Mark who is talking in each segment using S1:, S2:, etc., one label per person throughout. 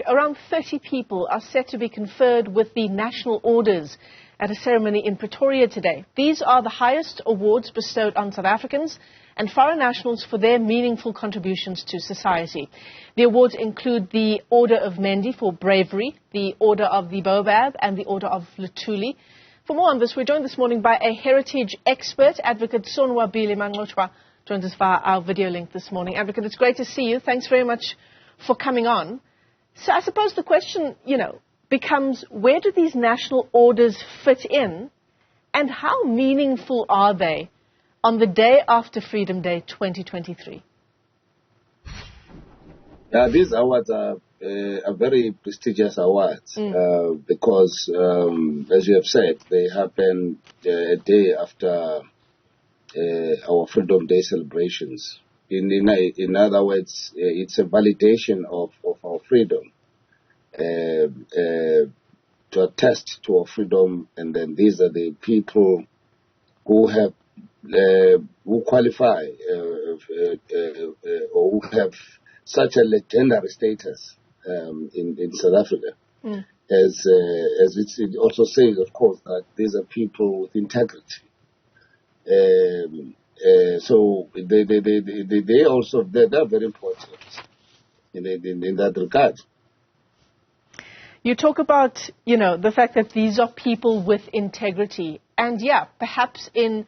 S1: around 30 people are set to be conferred with the national orders at a ceremony in Pretoria today. These are the highest awards bestowed on South Africans and foreign nationals for their meaningful contributions to society. The awards include the Order of Mendi for Bravery, the Order of the Baobab, and the Order of Luthuli. For more on this, we're joined this morning by a heritage expert, Advocate Sonwabile Mancotywa, joins us via our video link this morning. Advocate, it's great to see you. Thanks very much for coming on. So I suppose the question, becomes, where do these national orders fit in, and how meaningful are they on the day after Freedom Day 2023?
S2: These awards are very prestigious awards because, as you have said, they happen a day after our Freedom Day celebrations. In other words, it's a validation of our freedom, to attest to our freedom, and then these are the people who have who qualify or who have such a legendary status in South Africa. As it also says, of course, that these are people with integrity. So they also they're very important in that regard.
S1: You talk about the fact that these are people with integrity, and perhaps in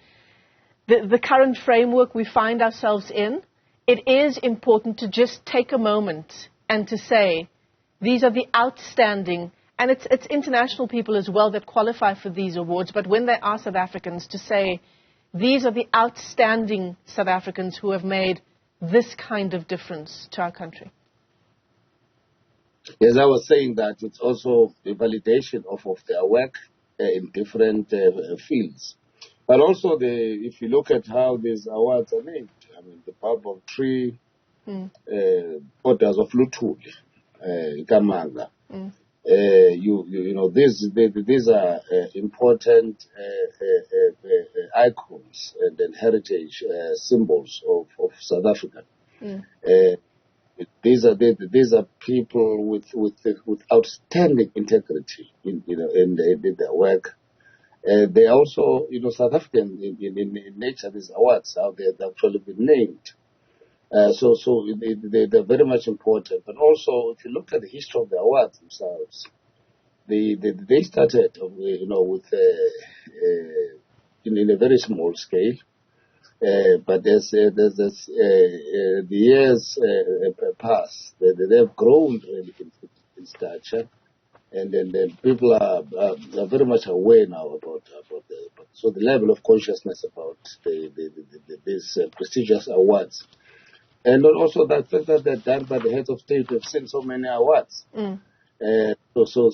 S1: the current framework we find ourselves in, it is important to just take a moment and to say these are the outstanding, and it's international people as well that qualify for these awards, but when they are South Africans, to say these are the outstanding South Africans who have made this kind of difference to our country.
S2: Yes, I was saying that it's also a validation of their work in different fields. But also, if you look at how these awards are named, I mean, the Baobab tree, Orders of Luthuli, Kamanga. These are important icons and then heritage symbols of South Africa. These are people with outstanding integrity in their work. They are also South African in nature. These awards how they've actually been named. So they're very much important. But also, if you look at the history of the awards themselves, they started with in a very small scale. But as the years pass, they've grown in stature, and then people are very much aware now about so the level of consciousness about these prestigious awards, and also that fact that they're done by the heads of state. We've seen so many awards. So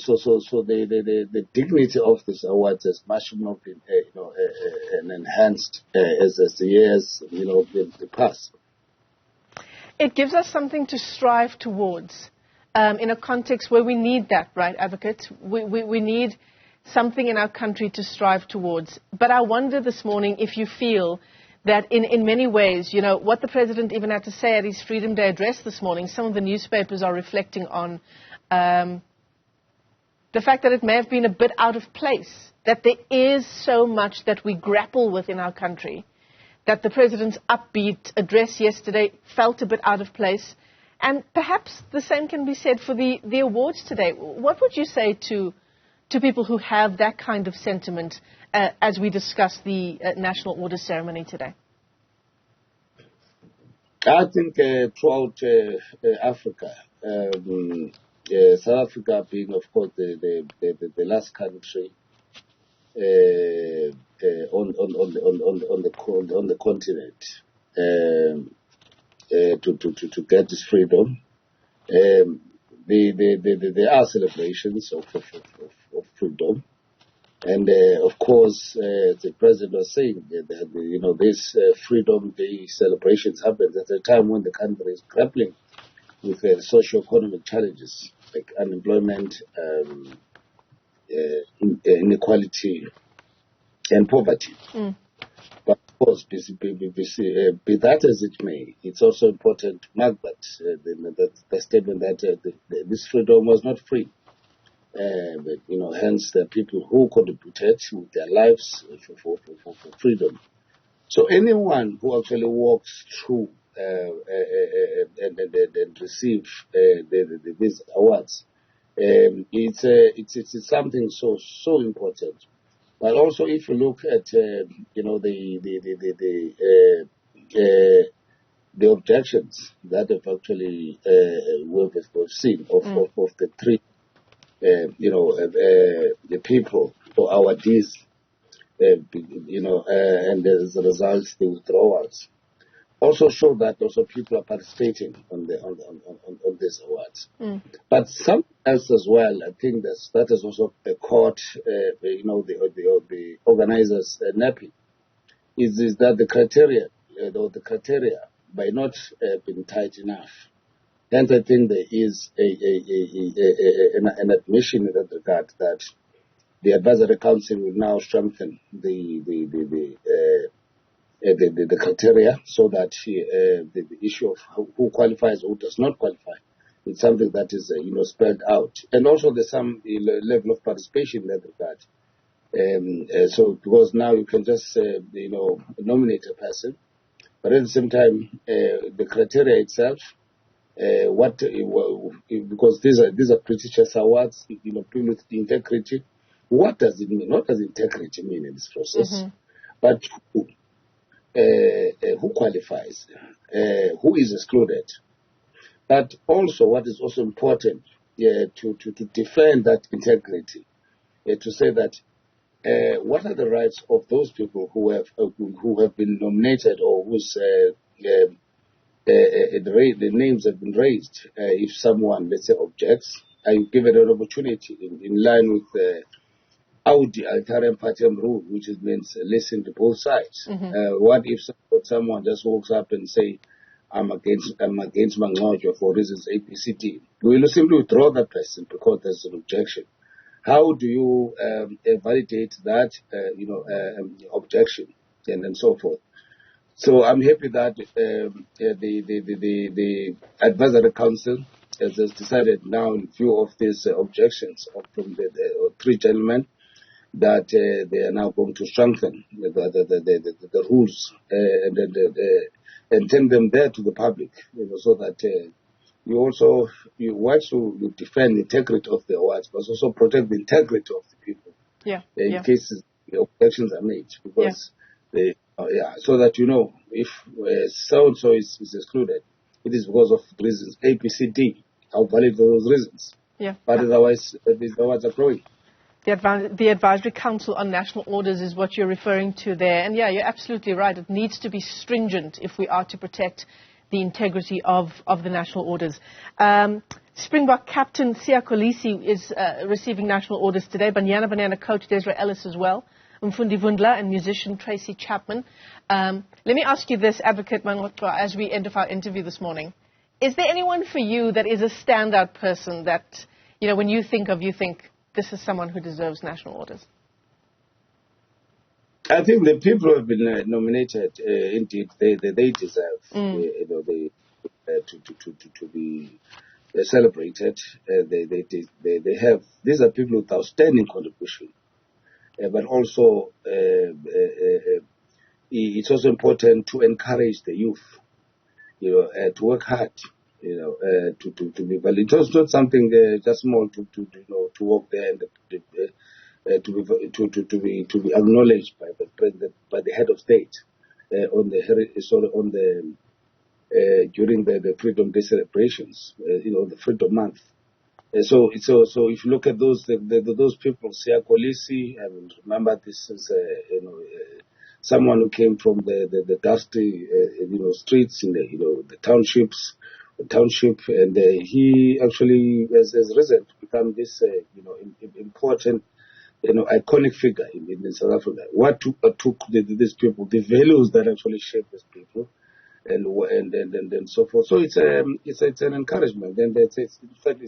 S2: the dignity of these awards has much more been and enhanced as the years the pass.
S1: It gives us something to strive towards in a context where we need that, right, Advocate? We need something in our country to strive towards. But I wonder this morning if you feel that in many ways, what the President even had to say at his Freedom Day address this morning, some of the newspapers are reflecting on the fact that it may have been a bit out of place, that there is so much that we grapple with in our country, that the President's upbeat address yesterday felt a bit out of place, and perhaps the same can be said for the awards today. What would you say to people who have that kind of sentiment as we discuss the National Order ceremony today?
S2: I think throughout Africa, South Africa being, of course, the last country on the continent to get this freedom. There are celebrations of freedom, and of course, the President was saying that this Freedom Day celebrations happens at a time when the country is grappling with socio-economic challenges like unemployment, inequality, and poverty. But course, be that as it may, it's also important to mark that the statement that this freedom was not free. Hence the people who contributed with their lives for freedom. So anyone who actually walks through and receive these awards, it's something so important. But also, if you look at the objections that have actually we've seen of the three the people or our Ds, and as a result the withdrawals also show that also people are participating on these awards. But some else as well, I think that is also caught the organizers napping is that the criteria by not being tight enough. Hence, I think there is an admission in that regard that the advisory council will now strengthen the criteria so that the issue of who qualifies or who does not qualify is something that is spelled out, and also there's some level of participation in that regard. So because now you can just nominate a person, but at the same time the criteria itself. Because these are prestigious awards, people with integrity. What does it mean? What does integrity mean in this process? But who qualifies? Who is excluded? But also, what is also important to defend that integrity, to say that what are the rights of those people who have been nominated or whose the names have been raised. If someone, let's say, objects, are you given an opportunity in line with the Audi Altarem Patem rule, which means listen to both sides? What if someone just walks up and say, I'm against Mancotywa for reasons ABCD? Will you simply withdraw that person because there's an objection? How do you validate that objection and so forth? So I'm happy that the advisory council has decided now, in view of these objections from the three gentlemen, that they are now going to strengthen the rules and send them there to the public, so that once you defend the integrity of the awards, but also protect the integrity of the people. In cases the objections are made, because so that if so-and-so is excluded, it is because of reasons A, B, C, D. How valid are those reasons? But otherwise, these awards are growing.
S1: The Advisory Council on National Orders is what you're referring to there. And you're absolutely right. It needs to be stringent if we are to protect the integrity of the national orders. Springbok captain Siya Kolisi is receiving national orders today. Banyana Banyana coach Desiree Ellis as well. Mfundi Vundla and musician Tracy Chapman. Let me ask you this, Advocate Mancotywa, as we end of our interview this morning. Is there anyone for you that is a standout person that, when you think this is someone who deserves national orders?
S2: I think the people who have been nominated, indeed, they deserve to be celebrated. They have. These are people with outstanding contribution. But also, it's also important to encourage the youth, to work hard, to be valid. It's not something just small to walk there and to be acknowledged by the president, by the head of state, during the Freedom Day celebrations, the Freedom Month. So if you look at those people, Siya Kolisi, I mean, remember this is someone who came from the dusty streets in the township, and he actually has risen to become this important iconic figure in South Africa. What took these people, the values that actually shaped these people, and so forth. So it's an encouragement, and it's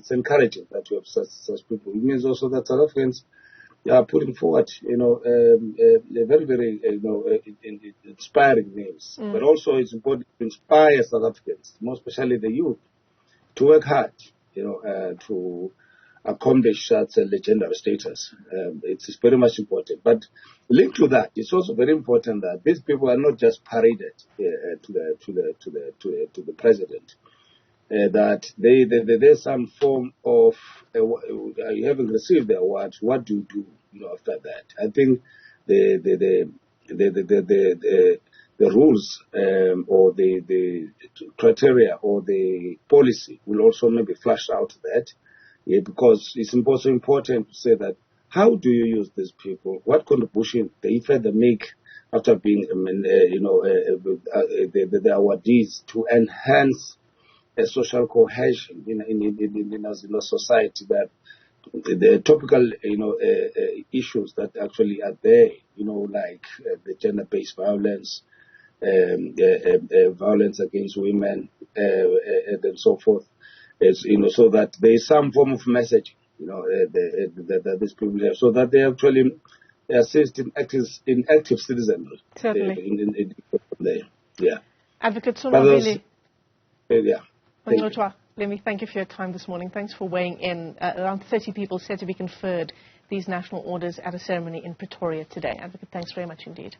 S2: encouraging that we have such people. It means also that South Africans putting forward, very, very, inspiring names. But also it's important to inspire South Africans, more especially the youth, to work hard, to accomplish such a legendary status. It's very much important. But linked to that, it's also very important that these people are not just paraded to the president. That there's some form of you haven't received the award. What do you do? After that, I think the rules or the criteria or the policy will also maybe flush out that, because it's also important to say that how do you use these people? What contribution they further make after being the awardees to enhance a social cohesion in a society, that the topical issues that actually are there, like the gender-based violence, violence against women, and so forth, so that there is some form of message, that these people have, so that they actually assist in active citizenry.
S1: Certainly.
S2: Yeah.
S1: Advocate Sonwabile
S2: Mancotywa,
S1: let me thank you for your time this morning. Thanks for weighing in. Around 30 people said to be conferred these national orders at a ceremony in Pretoria today. Advocate, thanks very much indeed.